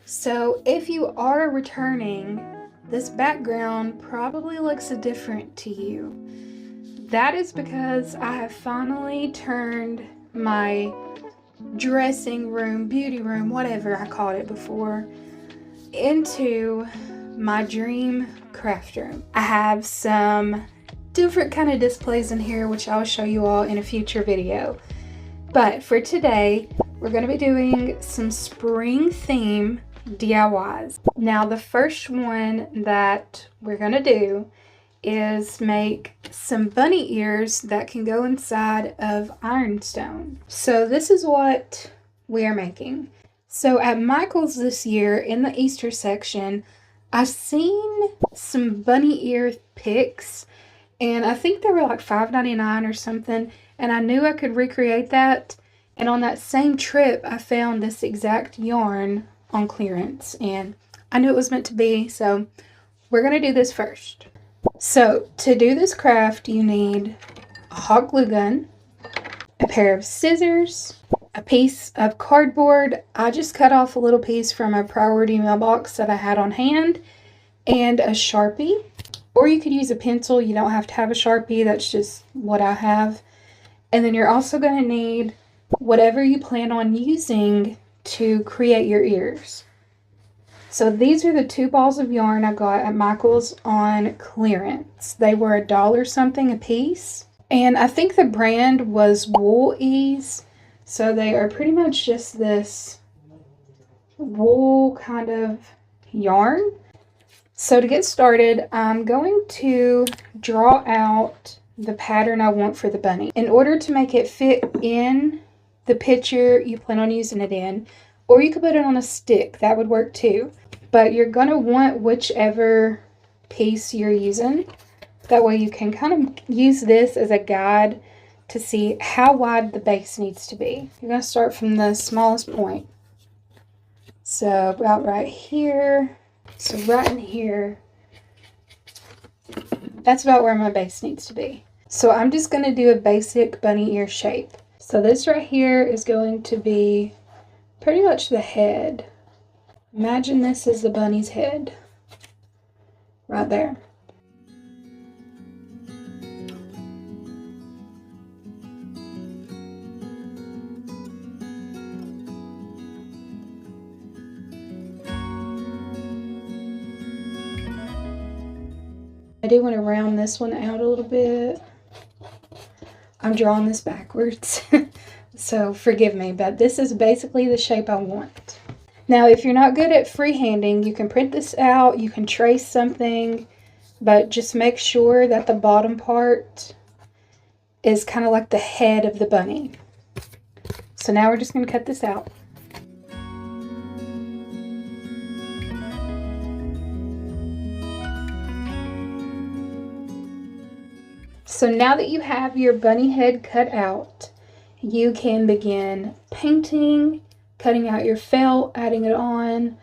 So if you are returning, this background probably looks different to you. That is because I have finally turned my dressing room, beauty room, whatever I called it before, into my dream craft room. I have some different kind of displays in here, which I'll show you all in a future video. But for today, we're going to be doing some spring theme DIYs. Now, the first one that we're going to do is make some bunny ears that can go inside of ironstone. So this is what we are making. So at Michael's this year in the Easter section, I've seen some bunny ear pics, and I think they were like $5.99 or something, and I knew I could recreate that. And on that same trip, I found this exact yarn on clearance, and I knew it was meant to be, so we're going to do this first. So to do this craft, you need a hot glue gun, a pair of scissors, a piece of cardboard. I just cut off a little piece from a priority mailbox that I had on hand, and a Sharpie. Or you could use a pencil. You don't have to have a Sharpie. That's just what I have. And then you're also going to need whatever you plan on using to create your ears. So these are the 2 balls of yarn I got at Michael's on clearance. They were $1 something a piece. And I think the brand was Wool Ease. So they are pretty much just this wool kind of yarn. So to get started, I'm going to draw out the pattern I want for the bunny. In order to make it fit in the picture you plan on using it in, or you could put it on a stick, that would work too. But you're going to want whichever piece you're using. That way you can kind of use this as a guide to see how wide the base needs to be. You're going to start from the smallest point. So about right here. So right in here. That's about where my base needs to be. So I'm just going to do a basic bunny ear shape. So this right here is going to be pretty much the head. Imagine this is the bunny's head. Right there. I do want to round this one out a little bit. I'm drawing this backwards, so forgive me, but this is basically the shape I want. Now, if you're not good at freehanding, you can print this out, you can trace something, but just make sure that the bottom part is kind of like the head of the bunny. So now we're just going to cut this out. So now that you have your bunny head cut out, you can begin painting, cutting out your felt, adding it on,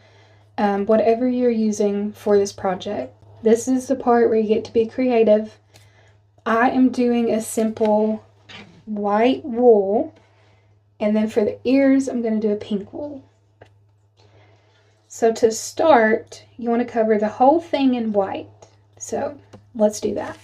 whatever you're using for this project. This is the part where you get to be creative. I am doing a simple white wool, and then for the ears, I'm going to do a pink wool. So to start, you want to cover the whole thing in white. So let's do that.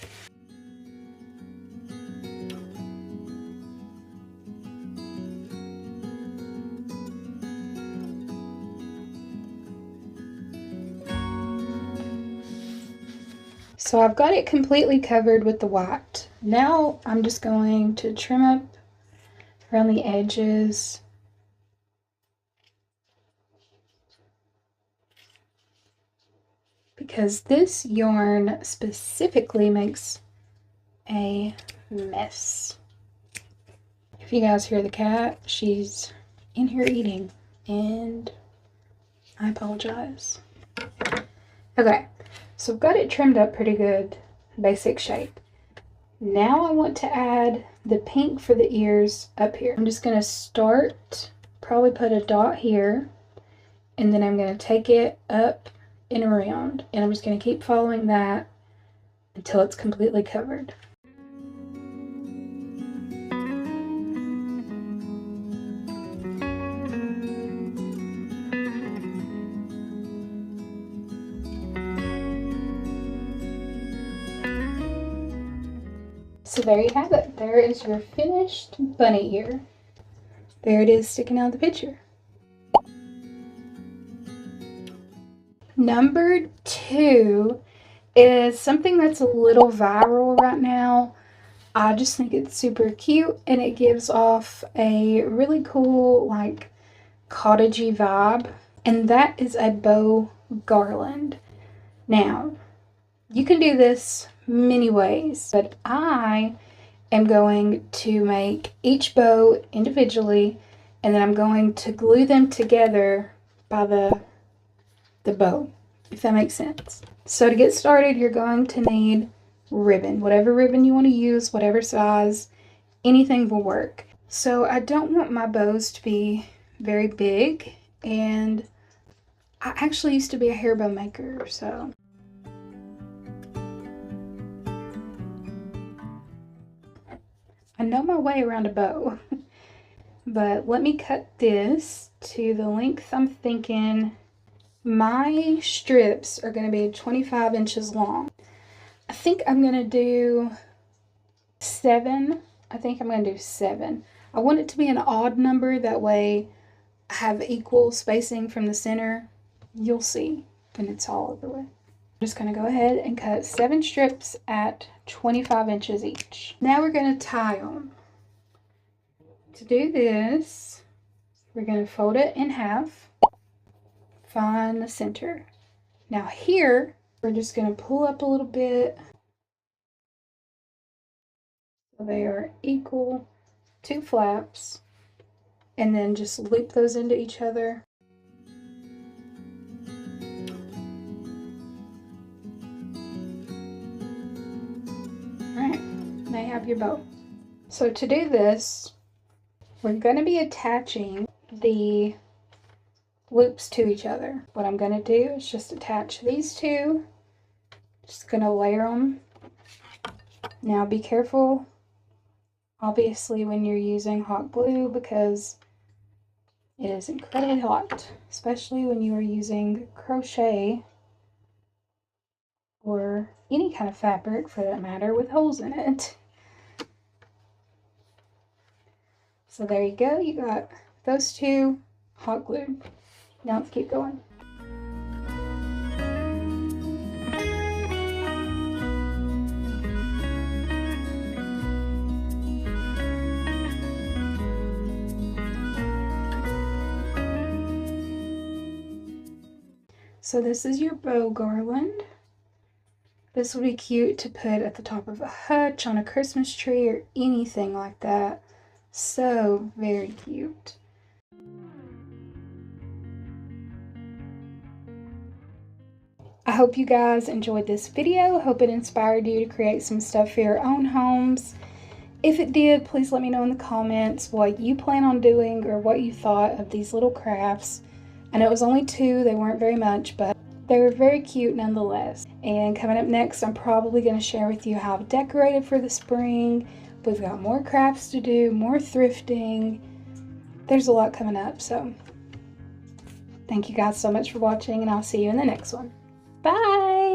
So I've got it completely covered with the white. Now I'm just going to trim up around the edges. Because this yarn specifically makes a mess. If you guys hear the cat, she's in here eating, and I apologize. Okay. So I've got it trimmed up pretty good, basic shape. Now I want to add the pink for the ears up here. I'm just going to start, probably put a dot here, and then I'm going to take it up and around. And I'm just going to keep following that until it's completely covered. So there you have it. There is your finished bunny ear. There it is sticking out of the picture. Number 2 is something that's a little viral right now. I just think it's super cute and it gives off a really cool, like, cottagey vibe. And that is a bow garland. Now, you can do this many ways, but I am going to make each bow individually, and then I'm going to glue them together by the bow, if that makes sense. So to get started, you're going to need ribbon. Whatever ribbon you want to use, whatever size, anything will work. So I don't want my bows to be very big, and I actually used to be a hair bow maker, so I know my way around a bow. But let me cut this to the length I'm thinking. My strips are going to be 25 inches long. I think I'm going to do 7. I think I'm going to do 7. I want it to be an odd number, that way I have equal spacing from the center. You'll see when it's all over with. I'm just going to go ahead and cut 7 strips at 25 inches each. Now we're going to tie them. To do this, we're going to fold it in half, find the center. Now here, we're just going to pull up a little bit so they are equal 2 flaps, and then just loop those into each other. Alright, now you have your bow. So to do this, we're going to be attaching the loops to each other. What I'm going to do is just attach these two. Just going to layer them. Now be careful, obviously, when you're using hot glue, because it is incredibly hot, especially when you are using crochet or any kind of fabric for that matter with holes in it. So there you go, you got those two hot glued. Now let's keep going. So this is your bow garland. This would be cute to put at the top of a hutch, on a Christmas tree, or anything like that. So very cute. I hope you guys enjoyed this video. Hope it inspired you to create some stuff for your own homes. If it did, please let me know in the comments what you plan on doing or what you thought of these little crafts. I know it was only 2, they weren't very much, but they were very cute nonetheless. And coming up next, I'm probably going to share with you how I've decorated for the spring. We've got more crafts to do, more thrifting. There's a lot coming up, so thank you guys so much for watching, and I'll see you in the next one. Bye!